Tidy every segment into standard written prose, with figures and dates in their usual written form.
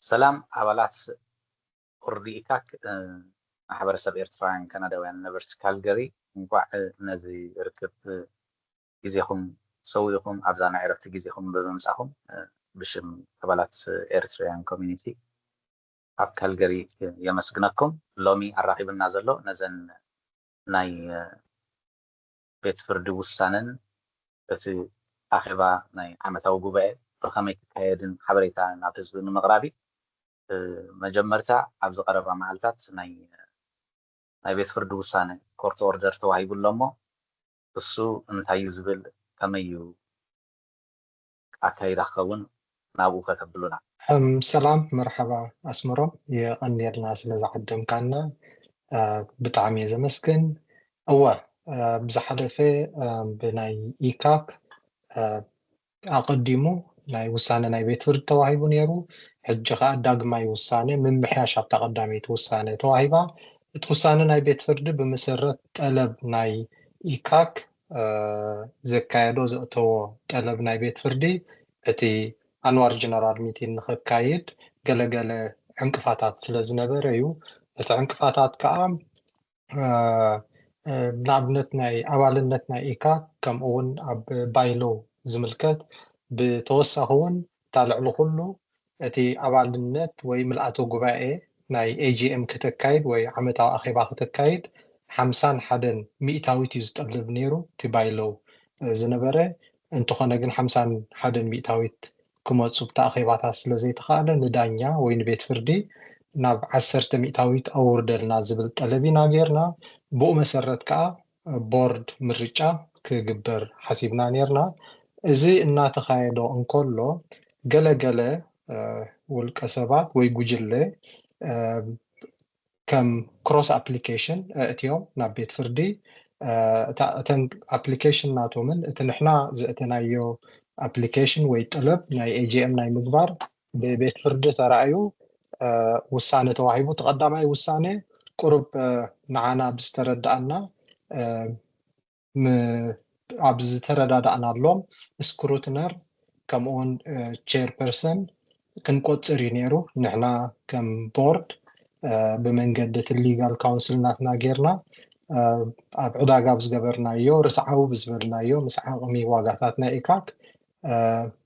ሰላም ኣባላት ቁርዲ ኢካክ ማሕበረሰብ ኤርትራውያን ካናዳውያን ነበርቲ ካልገሪ እንኳዕ ነዚ ርክብ ጊዜኹም ሰዊኢኹም ኣብዛ ናይ ዕረፍቲ ጊዜኹም ብምምፃኹም ብሽም ኣባላት ኤርትራውያን ኮሚኒቲ ኣብ ካልገሪ የመስግነኩም። ሎሚ ኣራኺብና ዘሎ ነዘን ናይ ቤት ፍርዲ ውሳነን እቲ ኣኼባ ናይ ዓመታዊ ጉባኤ ብኸመይ ክካየድን ሓበሬታ ናብ ህዝቢ ንምቕራብ መጀመርታ ኣብ ዝቐረባ መዓልታት ናይ ቤት ፍርዲ ውሳነ ኮርት ኦርደር ተዋሂቡሎ እሞ እሱ እንታይ እዩ ዝብል ከመይ እዩ ኣካይዳ ክኸውን ናብኡ ከተብሉና። ሰላም መርሓባ ኣስመሮም የቐኒልና ስለዝዓደምካና ብጣዕሚ እየ ዘመስግን። እወ ብዝሓለፈ ብናይ ኢካክ ኣቐዲሙ ናይ ውሳነ ናይ ቤት ፍርዲ ተዋሂቡ ነይሩ። ሕጂ ከዓ ዳግማይ ውሳነ ምምሕያሽ ኣብታ ቀዳመይቲ ውሳነ ተዋሂባ እቲ ውሳነ ናይ ቤት ፍርዲ ብመሰረት ጠለብ ናይ ኢካክ ዘካየዶ ዘእተዎ ጠለብ ናይ ቤት ፍርዲ እቲ ኣንዋር ጀነራል ሚቲንግ ንኽካይድ ገለገለ ዕንቅፋታት ስለ ዝነበረ እዩ። እቲ ዕንቅፋታት ከዓ ንኣብነት ናይ ኣባልነት ናይ ኢካክ ከምኡ እውን ኣብ ባይሎ ዝምልከት ብተወሳኺ እውን ታልዕሉ ኩሉ እቲ ኣባልነት ወይ ምልኣተ ጉባኤ ናይ ኤጂኤም ከተካይድ ወይ ዓመታዊ ኣኼባ ከተካይድ 51 ሚእታዊት እዩ ዝጠልብ ነይሩ እቲ ባይሎ ዝነበረ። እንተኾነ ግን 51 ሚእታዊት ክመፁ ብታ ኣኼባታት ስለዘይተኻእለ ንዳኛ ወይ ንቤት ፍርዲ ናብ 10 ሚእታዊት ኣውርደልና ዝብል ጠለቢና ጌርና። ብኡ መሰረት ከዓ ቦርድ ምርጫ ክግበር ሓሲብና ነርና። እዚ እናተኻየዶ እንከሎ ገለገለ ውልቀ ሰባት ወይ ጉጅለ ከም ክሮስ ኣፕሊኬሽን እትዮም ናብ ቤት ፍርዲ እተን ኣፕሊኬሽን ናቶምን እቲ ንሕና ዘእተናዮ ኣፕሊኬሽን ወይ ጠለብ ናይ ኤጂኤም ናይ ምግባር ብቤት ፍርዲ ተራእዩ ውሳነ ተዋሂቡ ተቐዳማይ ውሳነ ቁሩብ ንዓና ብዝተረዳእና ኣብ ዝተረዳዳእናሎም ስክሩትነር ከምኡውን ቼር ፐርሰን ክንቆፅር እዩ ነይሩ። ንሕና ከም ቦርድ ብመንገዲ እቲ ሊጋል ካውንስል ናትና ጌርና ኣብ ዕዳጋ ብዝገበርናዮ ርስዓዊ ብዝበልናዮ ምስ ዓቕሚ ዋጋታት ናይ ኢካክ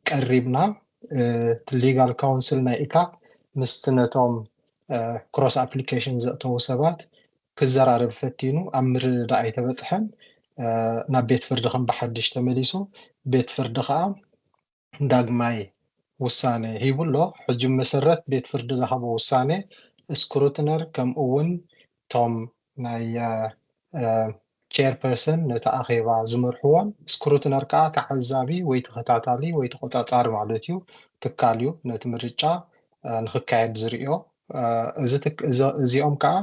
ቀሪብና እቲ ሊጋል ካውንስል ናይ ኢካክ ምስቲ ነቶም ክሮስ ኣፕሊኬሽን ዘእተዉ ሰባት ክዘራርብ ፈቲኑ ኣብ ምርድዳእ ኣይተበፅሐን። ናብ ቤት ፍርዲ ከም ብሓድሽ ተመሊሱ ቤት ፍርዲ ከዓ ዳግማይ ውሳነ ሂቡሎ። ሕጂ መሰረት ቤት ፍርዲ ዝሃቦ ውሳነ ስክሩትነር ከምኡ እውን ቶም ናይ ቼር ፐርሰን ነቲ ኣኼባ ዝመርሕዎን ስክሩትነር ከዓ ተዓዛቢ ወይ ተኸታታሊ ወይ ተቆፃፃሪ ማለት እዩ ትካል እዩ ነቲ ምርጫ ንክካየድ ዝርዮ። እዚኦም ከዓ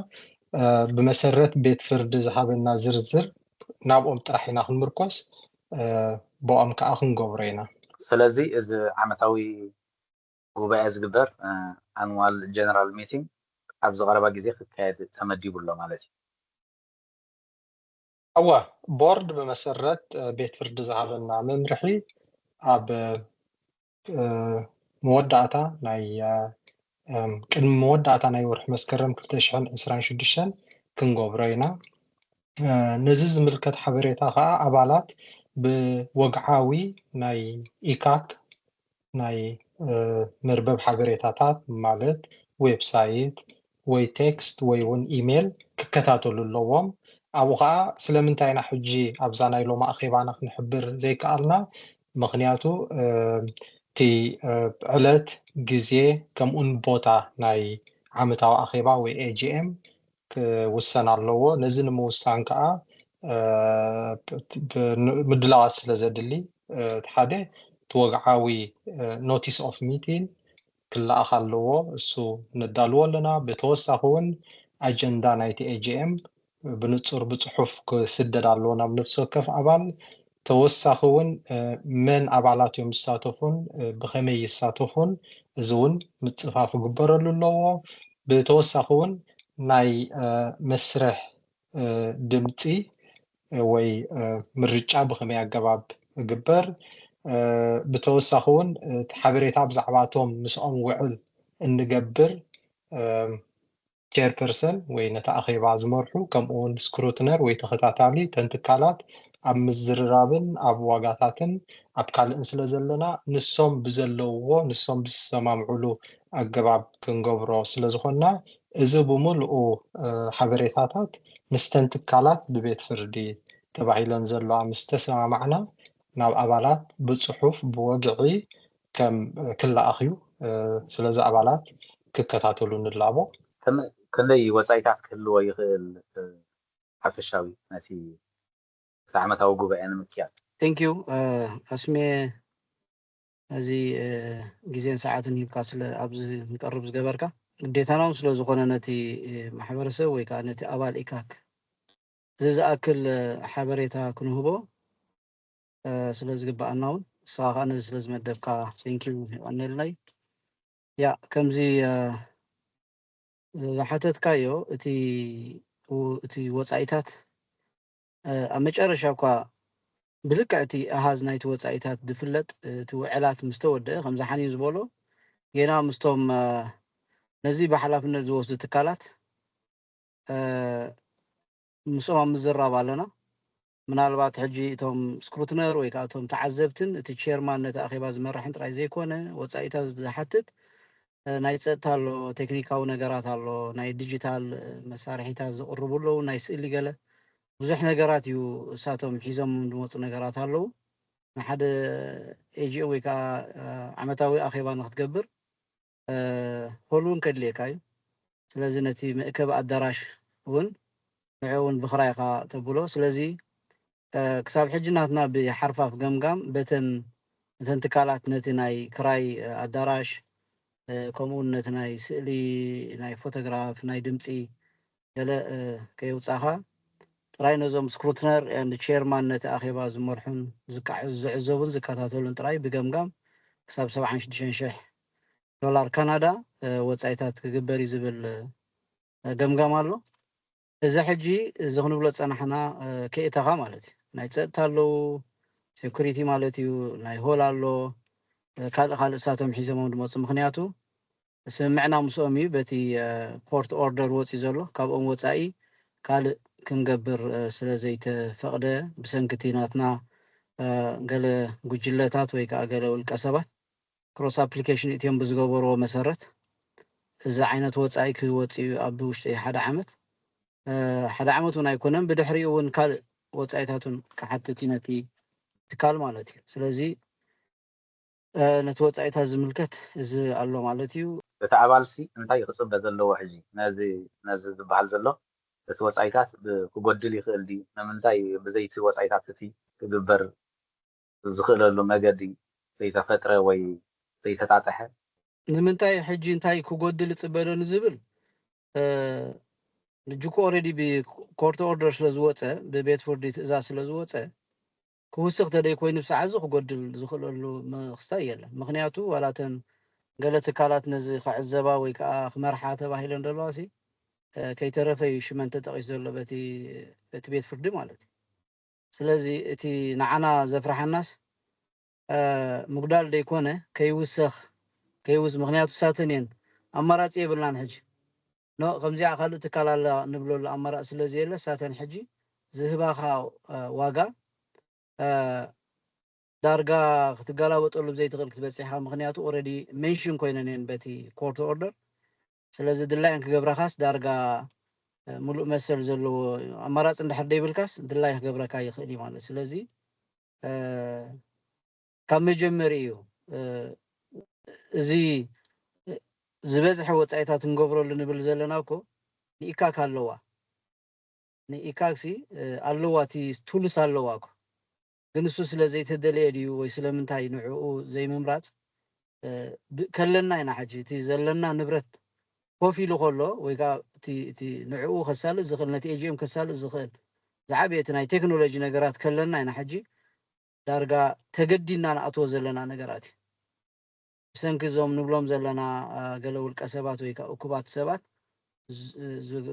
ብመሰረት ቤት ፍርዲ ዝሃበና ዝርዝር ናብኦም ጥራሕ ኢና ክንምርኮስ ብኦም ከዓ ክንገብሮ ኢና። ስለዚ እዚ ዓመታዊ ጉባኤ ዝግበር ኣንዋል ጀነራል ሚቲንግ ኣብ ዝቐረባ ግዜ ክካየድ ተመዲቡሎ ማለት እዩ። እወ ቦርድ ብመሰረት ቤት ፍርዲ ዝሃበና መምርሒ ኣብ መወዳእታ ናይ ቅድሚ መወዳእታ ናይ ወርሒ መስከረም 2026 ክንገብሮ ኢና። ነዚ ዝምልከት ሓበሬታ ከዓ ኣባላት ብወግዓዊ ናይ ኢካክ ናይ መርበብ ሓበሬታታት ማለት ዌብሳይት ወይ ቴክስት ወይ እውን ኢሜል ክከታተሉ ኣለዎም። ኣብኡ ከዓ ስለምንታይ ኢና ሕጂ ኣብዛ ናይ ሎማ ኣኼባና ክንሕብር ዘይከኣልና ምክንያቱ እቲ ዕለት ግዜ ከምኡን ቦታ ናይ ዓመታዊ ኣኼባ ወይ ኤጂኤም ክውሰን ኣለዎ። ነዚ ንምውሳን ከዓ ምድላዋት ስለ ዘድሊ ሓደ ተወግዓዊ ኖቲስ ኦፍ ሚቲንግ ክለኣኽ ኣለዎ፣ እሱ ነዳልዎ ኣለና። ብተወሳኺ እውን ኣጀንዳ ናይቲ ኤጂኤም ብንፁር ብፅሑፍ ክስደድ ኣለዎ ናብ ነፍሲ ወከፍ ኣባል። ተወሳኺ እውን መን ኣባላት እዮም ዝሳተፉን ብኸመይ ይሳተፉን እዚ እውን ምፅፋፍ ክግበረሉ ኣለዎ። ብተወሳኺ እውን ናይ መስርሕ ድምፂ ወይ ምርጫ ብኸመይ ኣገባብ ግበር። ብተወሳኺ እውን እቲ ሓበሬታ ብዛዕባ እቶም ምስኦም ውዕል እንገብር ቼርፐርሰን ወይ ነታ ኣኼባ ዝመርሑ ከምኡውን ስክሩትነር ወይ ተኸታታሊ ተንትካላት ኣብ ምዝርራብን ኣብ ዋጋታትን ኣብ ካልእን ስለ ዘለና ንሶም ብዘለውዎ ንሶም ብዝሰማምዕሉ ኣገባብ ክንገብሮ ስለ ዝኾንና እዚ ብምልኡ ሓበሬታታት ምስተን ትካላት ብቤት ፍርዲ ተባሂለን ዘለዋ ምስ ተሰማማዕና ናብ ኣባላት ብፅሑፍ ብወግዒ ከም ክለኣኽዩ ስለዚ ኣባላት ክከታተሉ ንላቦ ክንደይ ወፃኢታት ክህልዎ ይኽእል ሓፈሻዊ ነቲ ዓመታዊ ጉባኤ ንምክያድ? ቴንክ ዩ ኣስሜ እዚ ግዜን ሰዓትን ሂብካ ስለ ኣብዚ ንቀርብ ዝገበርካ ግዴታናውን ስለ ዝኾነ ነቲ ማሕበረሰብ ወይ ከዓ ነቲ ኣባል ኢካክ እዚ ዝኣክል ሓበሬታ ክንህቦ ስለ ዝግባአና እውን ንስኻ ከዓ ነዚ ስለ ዝመደብካ ቴንክ ዩ ይቀኒልና ያ ከምዚ ዝሓተትካዮ እቲ ወፃኢታት ኣብ መጨረሻ እኳ ብልክዕ እቲ ኣሃዝ ናይቲ ወፃኢታት ዝፍለጥ እቲ ውዕላት ምስ ተወድአ ከምዚ ሓንዩ ዝበሎ ጌና ምስቶም ነዚ ብሓላፍነት ዝወስዱ ትካላት ምስኦም ኣብ ምዝራብ ኣለና ምናልባት ሕጂ እቶም ስክሩትነር ወይ ከዓ እቶም ተዓዘብትን እቲ ቼርማን ነቲ ኣኼባ ዝመራሕን ጥራይ ዘይኮነ ወፃኢታት ዝሓትት ናይ ፀጥታ ኣሎ ቴክኒካዊ ነገራት ኣሎ ናይ ዲጂታል መሳርሒታት ዝቕርብሉ ናይ ስእሊ ገለ ብዙሕ ነገራት እዩ እሳቶም ሒዞም ዝመፁ ነገራት ኣለዉ ንሓደ ኤጂኦ ወይ ከዓ ዓመታዊ ኣኼባ ንክትገብር ሆልውን ከድልየካ እዩ ስለዚ ነቲ መእከቢ ኣዳራሽ እውን ንዑ እውን ብኽራይካ ተብሎ ስለዚ ክሳብ ሕጂ ናትና ብሓርፋፍ ገምጋም በተን ትካላት ነቲ ናይ ክራይ ኣዳራሽ ከምኡውን ነቲ ናይ ስእሊ ናይ ፎቶግራፍ ናይ ድምፂ ገለ ከየውፃኻ ጥራይ ነዞም ስክሩትነር ቼርማን ነቲ ኣኼባ ዝመርሑን ዝዕዘቡን ዝከታተሉን ጥራይ ብገምጋም ክሳብ 76,000 ዶላር ካናዳ ወፃኢታት ክግበር እዩ ዝብል ገምጋም ኣሎ እዚ ሕጂ እዚ ክንብሎ ፀናሕና ከእተኻ ማለት እዩ ናይ ፀጥታ ኣለዉ ሴኩሪቲ ማለት እዩ ናይ ሆል ኣሎ ካልእ እሳቶም ሒዞሞም ድመፁ ምክንያቱ ስምዕና ምስኦም እዩ በቲ ኮርት ኦርደር ወፂኡ ዘሎ ካብኦም ወፃኢ ካልእ ክንገብር ስለ ዘይተፈቕደ ብሰንኪቲ ናትና ገለ ጉጅለታት ወይ ከዓ ገለ ውልቀ ሰባት ክሮስ ኣፕሊኬሽን እትዮም ብዝገበርዎ መሰረት እዚ ዓይነት ወፃኢ ክወፅኡ ኣብ ውሽጢ ሓደ ዓመት እውን ኣይኮነን ብድሕሪኡ እውን ካልእ ወፃኢታቱን ክሓትት ነቲ ትካል ማለት እዩ ስለዚ ነቲ ወፃኢታት ዝምልከት እዚ ኣሎ ማለት እዩ እቲ ኣባልሲ እንታይ ክፅበ ዘለዎ ሕጂ ነዚ ዝበሃል ዘሎ እቲ ወፃኢታት ክጎድል ይኽእል ድዩ ንምንታይ ብዘይቲ ወፃኢታት እቲ ክግበር ዝኽእለሉ መገዲ ዘይተፈጥረ ወይ ዘይተጣጠሐ ንምንታይ ሕጂ እንታይ ክጎድል ይፅበዶ ንዝብል ልጅኮ ኦልሬዲ ብኮርት ኦርደር ስለ ዝወፀ ብቤት ፍርዲ ትእዛዝ ስለ ዝወፀ ክውስኽ ተደይ ኮይኑ ብሰዓት ዝክጎድል ዝኽእለሉ ክስታይ የለን ምክንያቱ ዋላተን ገለ ትካላት ነዚ ክዕዘባ ወይ ከዓ ክመርሓ ተባሂለን ዘለዋሲ ከይተረፈ እዩ ሽመን ተጠቂሱ ዘሎ በቲ ቤት ፍርዲ ማለት እዩ ስለዚ እቲ ንዓና ዘፍርሐናስ ምጉዳል ደይኮነ ከይውስኽ ምክንያቱ ሳተን እየን ኣማራፂ የብልናን ሕጂ ከምዚኣ ካልእ ትካል ኣላ ንብለሉ ኣማራፂ ስለዘየለ ሳተን ሕጂ ዝህባኻ ዋጋ ዳርጋ ክትገላበጠሉ ብዘይትኽእል ክትበፂሕካ ምክንያቱ ኦልሬዲ ሜንሽን ኮይነን እየን በቲ ኮርት ኦርደር ስለዚ ድላይን ክገብረካስ ዳርጋ ሙሉእ መሰል ዘለዎ ኣማራፂ እንድሕር ደይብልካስ ድላይ ክገብረካ ይኽእል እዩ ማለት ስለዚ ካብ መጀመሪ እዩ እዚ ዝበዝሐ ወፃኢታት እንገብረሉ ንብል ዘለና እኮ ንኢካክ ኣለዋ ንኢካክሲ ኣለዋ እቲ ቱልስ ኣለዋ እኮ ግን እሱ ስለዘይተደለየ ድዩ ወይ ስለምንታይ ንዕኡ ዘይምምራፅ ከለና ኢና ሕጂ እቲ ዘለና ንብረት ኮፍ ኢሉ ከሎ ወይ ከዓ እቲ ንዕኡ ከሳልጥ ዝኽእል ነቲ ኤጂኤም ከሳልጥ ዝኽእል ዝዓበየ እቲ ናይ ቴክኖሎጂ ነገራት ከለና ኢና ሕጂ ዳርጋ ተገዲድና ንኣትዎ ዘለና ነገራት እዩ ብሰንኪ እዞም ንብሎም ዘለና ገለ ውልቀ ሰባት ወይ ከዓ እኩባት ሰባት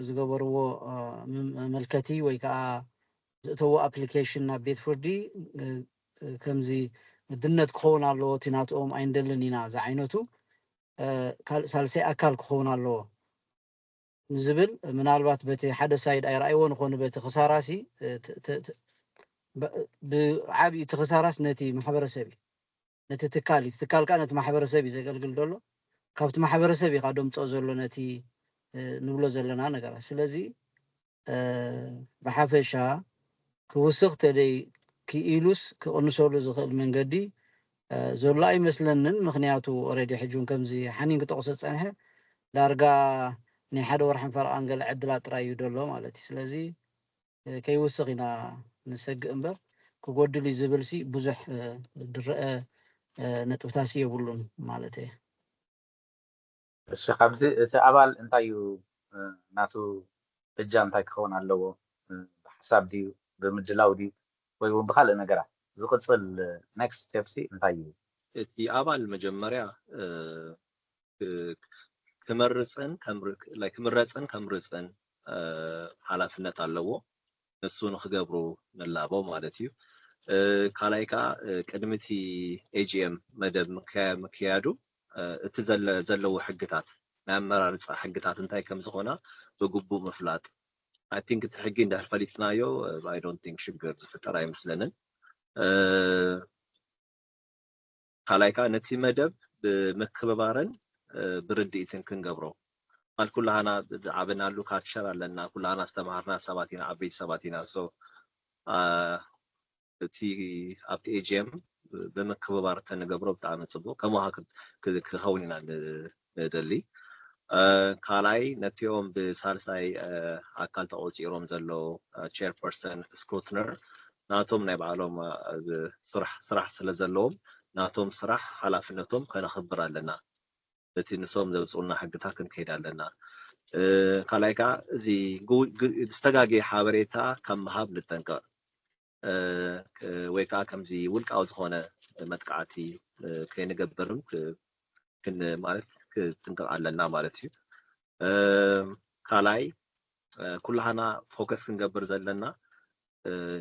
ዝገበርዎ መልከቲ ወይ ከዓ ዝእተዎ ኣፕሊኬሽን ናብ ቤት ፍርዲ ከምዚ ድነት ክኸውን ኣለዎ እቲ ናትኦም ኣይንደልን ኢና ዝዓይነቱ ሳልሰይ ኣካል ክኸውን ኣለዎ ዝብል ምናልባት በቲ ሓደ ሳይድ ኣይረኣይዎ ንኾኑ በቲ ክሳራሲ ብዓብዪ እቲ ክሳራስ ነቲ ማሕበረሰብ እዩ ነቲ ትካል እዩ ትካል ከዓ ነቲ ማሕበረሰብ እዩ ዘገልግል ዘሎ ካብቲ ማሕበረሰብ ኢኻ ደምፅኦ ዘሎ ነቲ ንብሎ ዘለና ነገራት ስለዚ ብሓፈሻ ክውስኽ ተደይ ክኢሉስ ክቕንሰሉ ዝኽእል መንገዲ ዘሎ ኣይመስለንን ምክንያቱ ኦልሬዲ ሕጂ እውን ከምዚ ሓኒን ክጠቕሶ ፀንሐ ዳርጋ ናይ ሓደ ወርሕን ፈርቓን ገለ ዕድላት ጥራይ እዩ ደሎ ማለት እዩ ስለዚ ከይውስኽ ኢና ንሰግእ እምበር ክጎድል እዩ ዝብል ሲ ብዙሕ ዝረአ ነጥብታሲ የብሉን ማለት እየ እሺ ካብዚ እቲ ኣባል እንታይ እዩ ናቱ እጃ እንታይ ክኸውን ኣለዎ ብሓሳብ ድዩ ብምድላው ድዩ ወይ እውን ብካልእ ነገራት ዝቕፅል ኔክስት ስቴፕሲ እንታይ እዩ እቲ ኣባል መጀመርያ ክመርፅን ከምርፅን ሓላፍነት ኣለዎ ንሱ ንክገብሩ ንላቦ ማለት እዩ ካልኣይ ከዓ ቅድሚቲ ኤጂኤም መደብ ምክያዱ እቲ ዘለዎ ሕግታት ናይ ኣመራርፃ ሕግታት እንታይ ከም ዝኾና ብግቡእ ምፍላጥ I think እቲ ሕጊ እንዳር ፈሊጥናዮ I don't think ሽግር ዝፍጠር ኣይመስለንን ካልኣይ ከዓ ነቲ መደብ ብምክብባርን ብርድኢትን ክንገብሮ ማል ኩላሃና ዝዓበናሉ ካልቸር ኣለና ኩላሃና ዝተምሃርና ሰባት ኢና ዓበይቲ ሰባት ኢና እቲ ኣብቲ ኤጂኤም ብምክብባር ተንገብሮ ብጣዕሚ ፅቡቅ ከምኡ ክኸውን ኢና ንደሊ ካልኣይ ነቲኦም ብሳልሳይ ኣካል ተቆፂሮም ዘለው ቼር ፐርሰን ስክሩትነር ናቶም ናይ ባዕሎም ስራሕ ስለ ዘለዎም ናቶም ስራሕ ሓላፍነቶም ከነኽብር ኣለና እቲ ንሶም ዘውፅኡልና ሕግታት ክንከይድ ኣለና ካልኣይ ከዓ እዚ ዝተጋገየ ሓበሬታ ከም ምሃብ ንጠንቀቕ ወይ ከዓ ከምዚ ውልቃዊ ዝኾነ መጥቃዕቲ ከይንገብርም ማለት ክንጥንቀቕ ኣለና ማለት እዩ ካልኣይ ኩላሃና ፎከስ ክንገብር ዘለና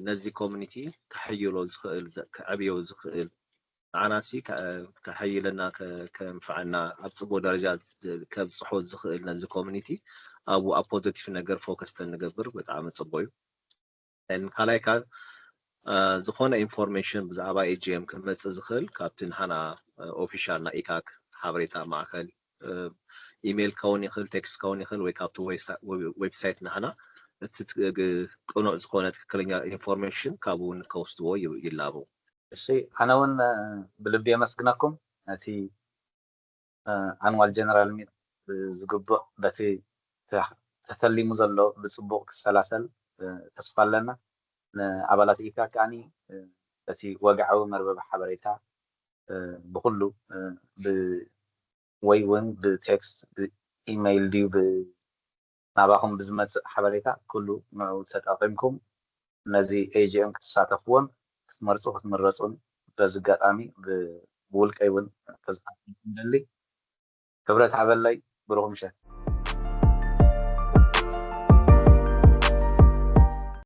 ነዚ ኮሚኒቲ ክሕይሎ ዝኽእል ክዕብዮ ዝኽእል ዓናሲ ከሕይለና ከምፍዓና ኣብ ፅቡቅ ደረጃ ከብፅሖ ዝኽእል ነዚ ኮሚኒቲ ኣብ ፖዚቲቭ ነገር ፎከስ ተንገብር ብጣዕሚ ፅቡቅ እዩ ካልኣይ ከዓ ዝኾነ ኢንፎርሜሽን ብዛዕባ ኤጂኤም ክመፅእ ዝኽእል ካብቲ ንሓና ኦፊሻል ና ኢካክ ሓበሬታ ማእከል ኢሜይል ከውን ይኽእል ቴክስት ከውን ይኽእል ወይ ካብቲ ዌብሳይት ንሓና እቲ ቅኑዕ ዝኾነ ትክክለኛ ኢንፎርሜሽን ካብኡ ከውስድዎ ይላቡ እሺ ኣነ እውን ብልቢ የመስግነኩም ነቲ ኣንዋል ጀነራል ሚት ዝግቡእ በቲ ተተሊሙ ዘሎ ብፅቡቅ ክሰላሰል ተስፋ ኣለና ንኣባላት ኢካ ከዓኒ በቲ ወግዓዊ መርበብ ሓበሬታ ብኩሉ ወይ እውን ብቴክስት ብኢሜይል ድዩ ናባኹም ብዝመፅእ ሓበሬታ ኩሉ ንዑ ተጠቒምኩም ነዚ ኤጂኤም ክትሳተፍዎን ክትመርፁ ክትምረፁን በዚ ኣጋጣሚ ብውልቀይ እውን ተዝሓልኩም ደሊ ክብረት ዓበለይ ብሩኽ ምሸት